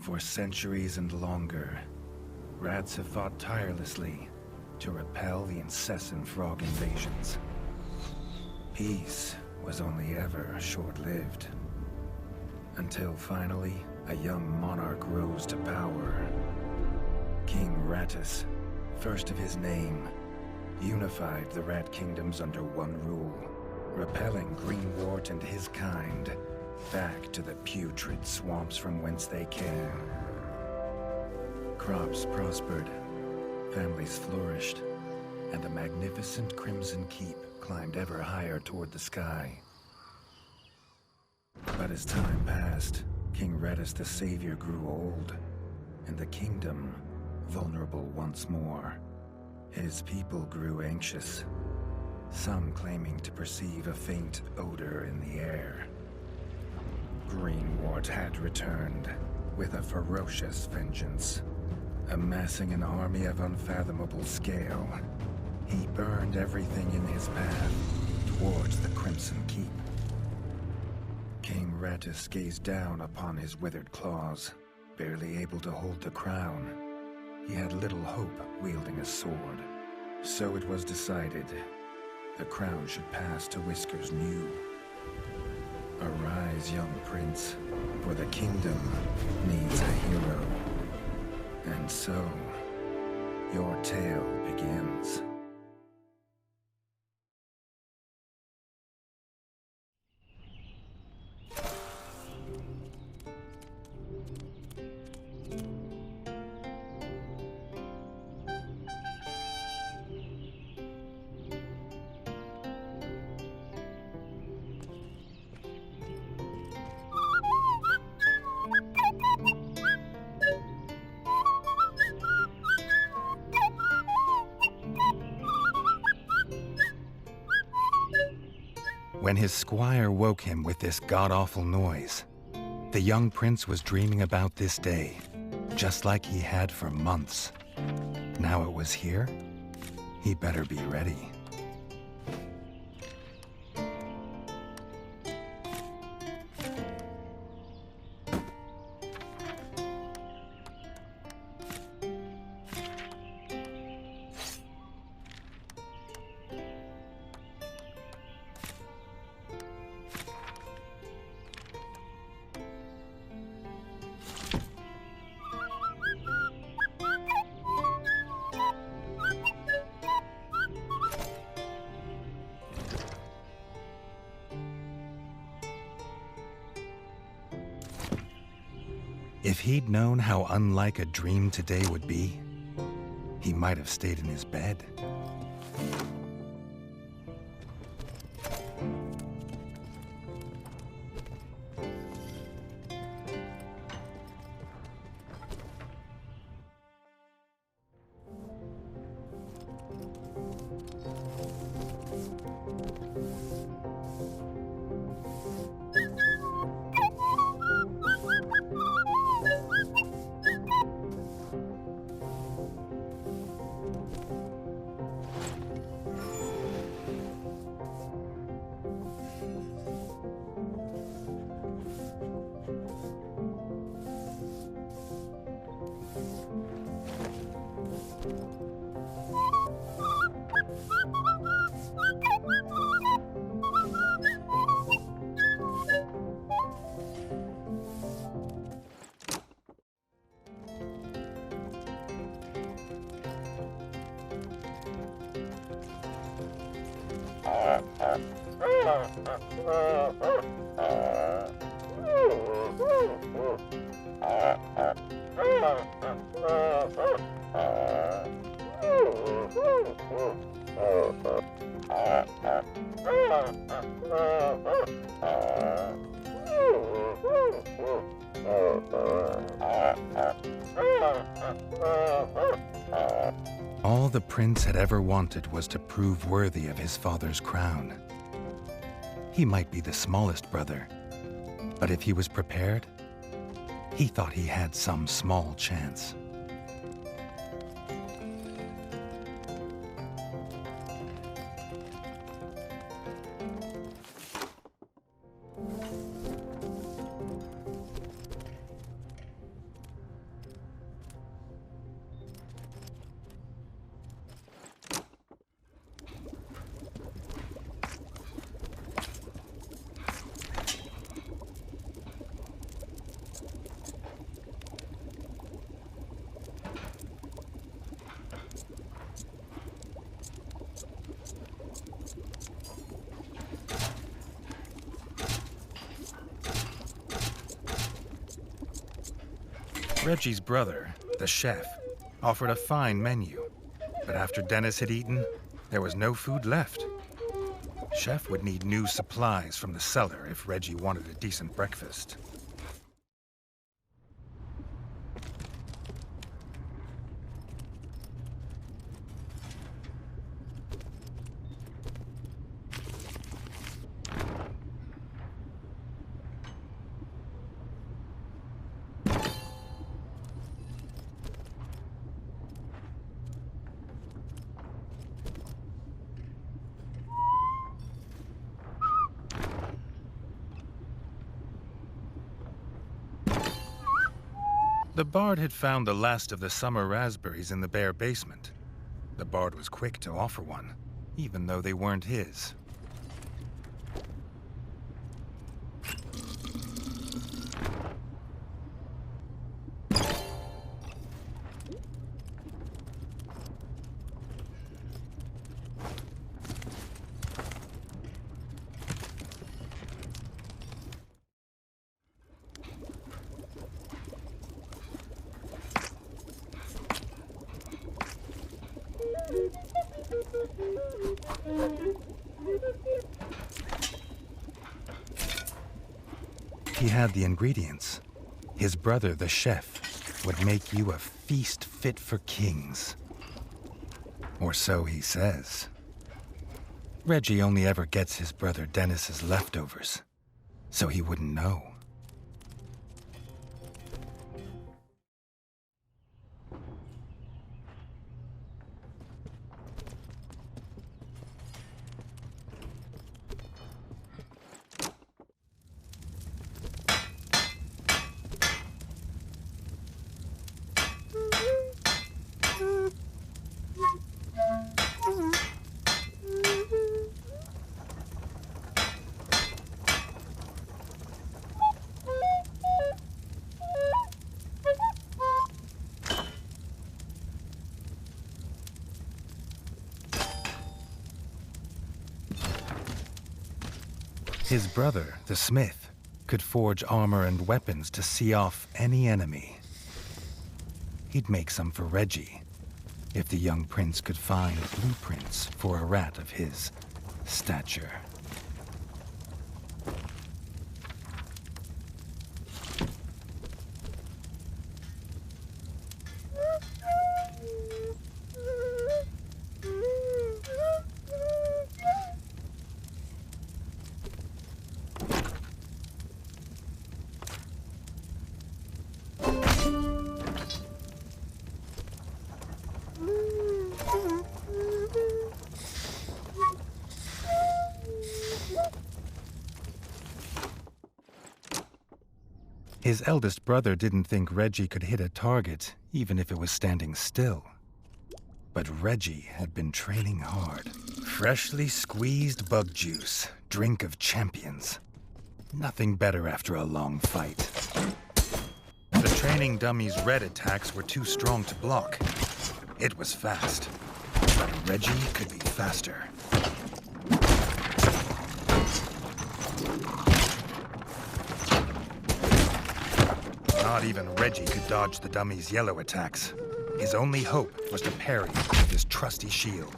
For centuries and longer, rats have fought tirelessly to repel the incessant frog invasions. Peace was only ever short-lived, until finally a young monarch rose to power. King Rattus, first of his name, unified the rat kingdoms under one rule, repelling Greenwort and his kind back to the putrid swamps from whence they came. Crops prospered, families flourished, and the magnificent Crimson Keep climbed ever higher toward the sky. But as time passed, King Rattus the Savior grew old, and the kingdom vulnerable once more. His people grew anxious, some claiming to perceive a faint odor in the air. Greenwort had returned with a ferocious vengeance. Amassing an army of unfathomable scale, he burned everything in his path towards the Crimson Keep. King Rattus gazed down upon his withered claws, barely able to hold the crown. He had little hope wielding a sword, so it was decided the crown should pass to Whiskers New. Arise, young prince, for the kingdom needs a hero. And so, your tale begins. When his squire woke him with this god-awful noise, the young prince was dreaming about this day, just like he had for months. Now it was here, he better be ready. If he'd known how unlike a dream today would be, he might have stayed in his bed. All the prince had ever wanted was to prove worthy of his father's crown. He might be the smallest brother, but if he was prepared, he thought he had some small chance. Reggie's brother, the chef, offered a fine menu, but after Dennis had eaten, there was no food left. Chef would need new supplies from the cellar if Reggie wanted a decent breakfast. The bard had found the last of the summer raspberries in the bare basement. The bard was quick to offer one, even though they weren't his. He had the ingredients. His brother, the chef, would make you a feast fit for kings. Or so he says. Reggie only ever gets his brother Dennis's leftovers, so he wouldn't know. His brother, the smith, could forge armor and weapons to see off any enemy. He'd make some for Reggie, if the young prince could find blueprints for a rat of his stature. His eldest brother didn't think Reggie could hit a target, even if it was standing still. But Reggie had been training hard. Freshly squeezed bug juice, drink of champions. Nothing better after a long fight. The training dummy's red attacks were too strong to block. It was fast, but Reggie could be faster. Not even Reggie could dodge the dummy's yellow attacks. His only hope was to parry with his trusty shield.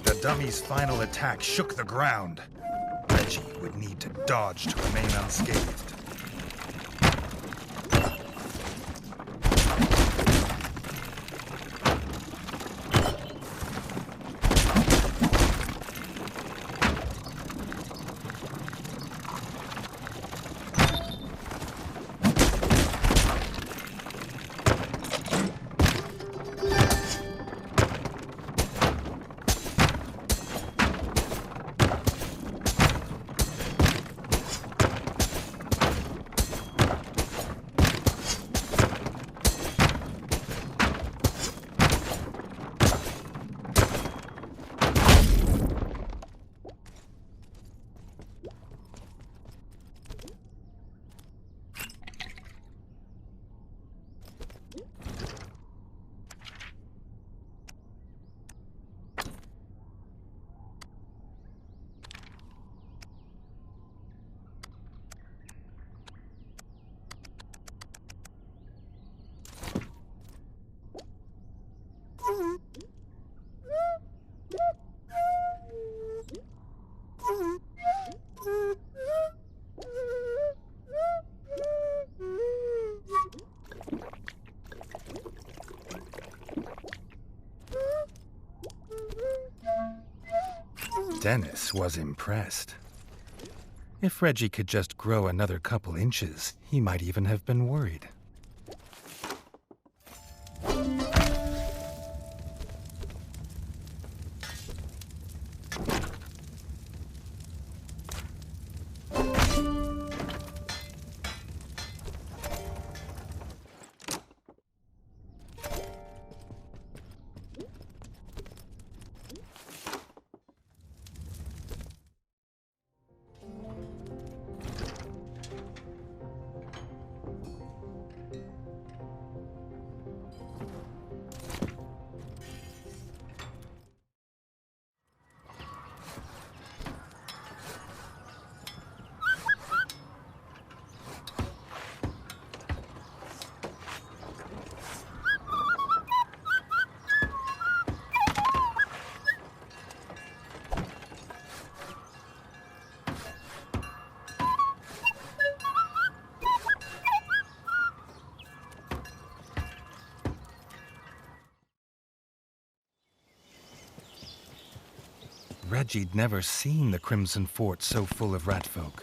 The dummy's final attack shook the ground. Reggie would need to dodge to remain unscathed. Dennis was impressed. If Reggie could just grow another couple inches, he might even have been worried. Reggie'd never seen the Crimson Fort so full of ratfolk.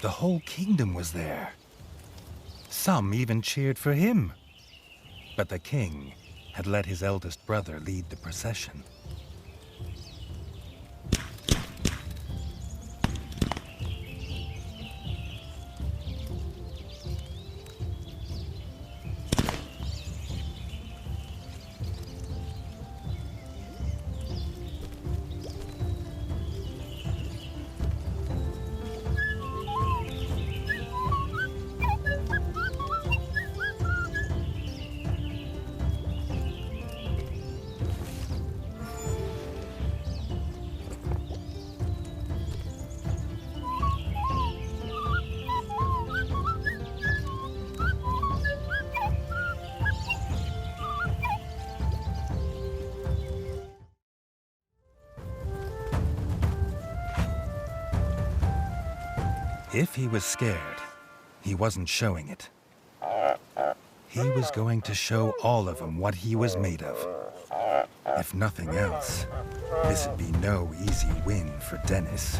The whole kingdom was there. Some even cheered for him. But the king had let his eldest brother lead the procession. If he was scared, he wasn't showing it. He was going to show all of them what he was made of. If nothing else, this'd be no easy win for Dennis.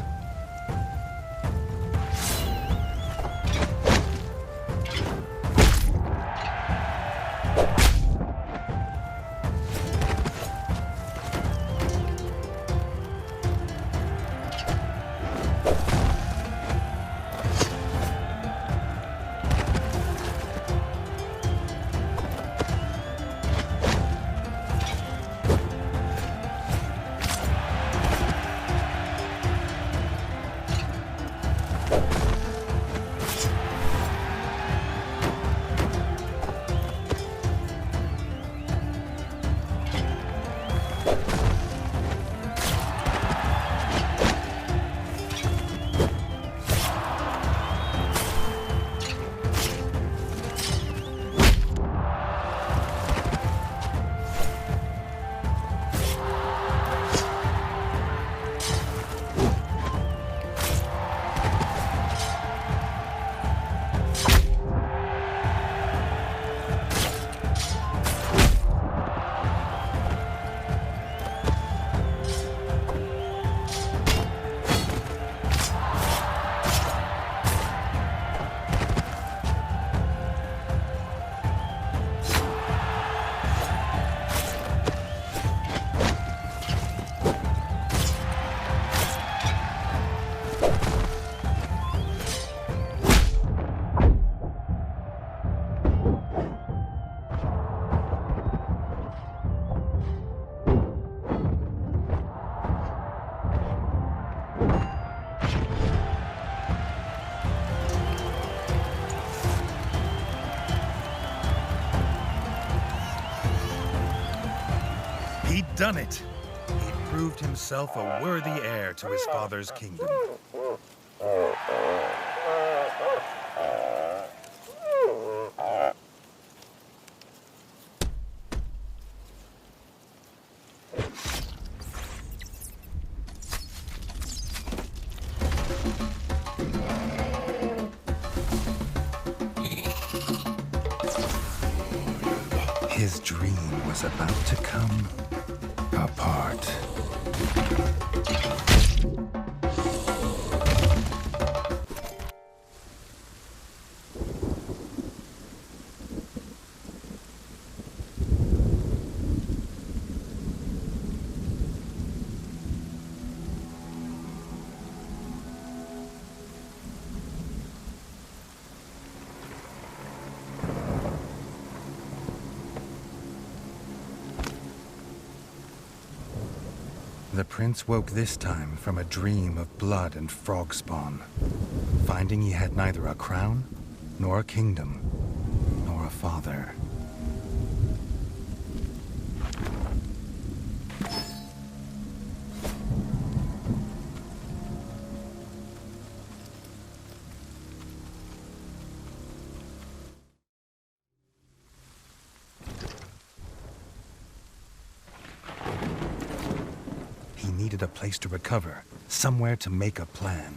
He'd done it. He'd proved himself a worthy heir to his father's kingdom. His dream was about to come apart. The prince woke this time from a dream of blood and frog spawn, finding he had neither a crown, nor a kingdom, nor a father. He needed a place to recover, somewhere to make a plan.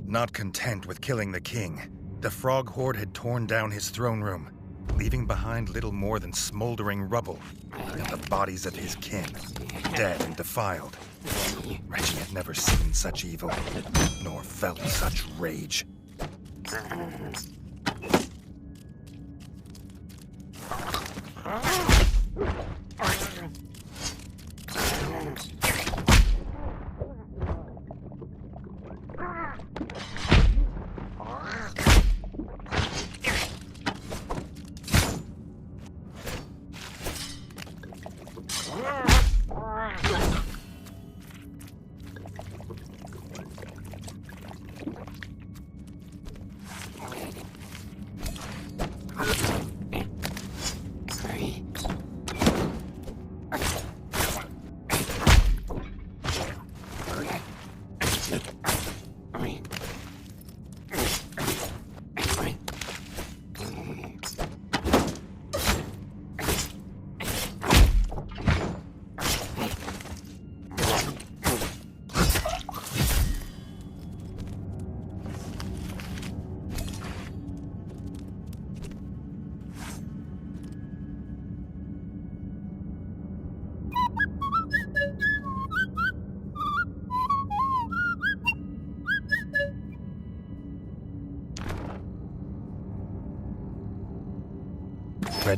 Not content with killing the king, the frog horde had torn down his throne room, leaving behind little more than smoldering rubble and the bodies of his kin, dead and defiled. Reggie had never seen such evil, nor felt such rage.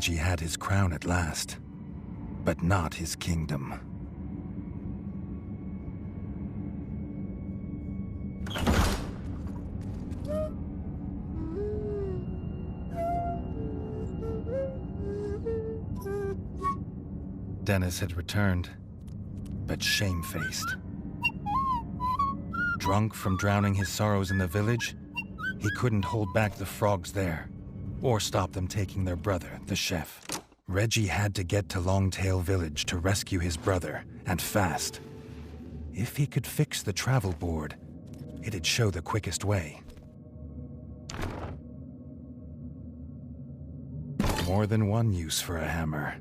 Reggie had his crown at last, but not his kingdom. Dennis had returned, but shamefaced. Drunk from drowning his sorrows in the village, he couldn't hold back the frogs there, or stop them taking their brother, the chef. Reggie had to get to Longtail Village to rescue his brother, and fast. If he could fix the travel board, it'd show the quickest way. More than one use for a hammer,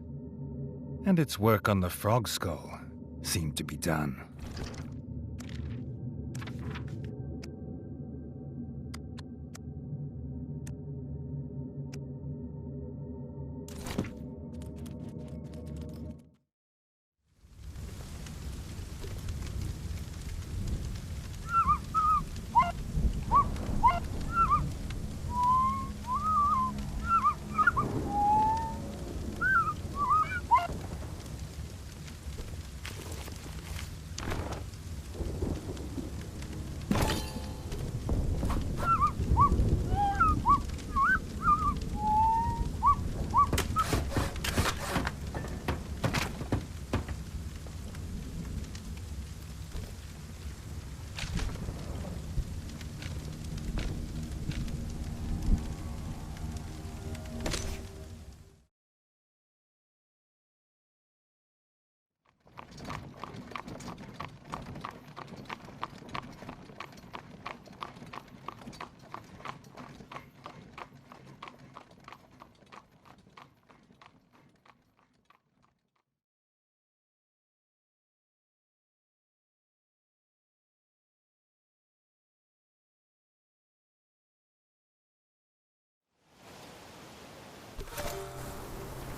and its work on the frog skull seemed to be done.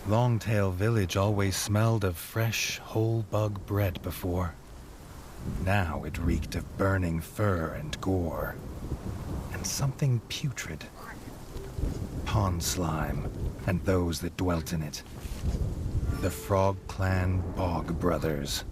Longtail Village always smelled of fresh, whole bug bread before. Now it reeked of burning fur and gore, and something putrid. Pond slime, and those that dwelt in it. The Frog Clan Bog Brothers.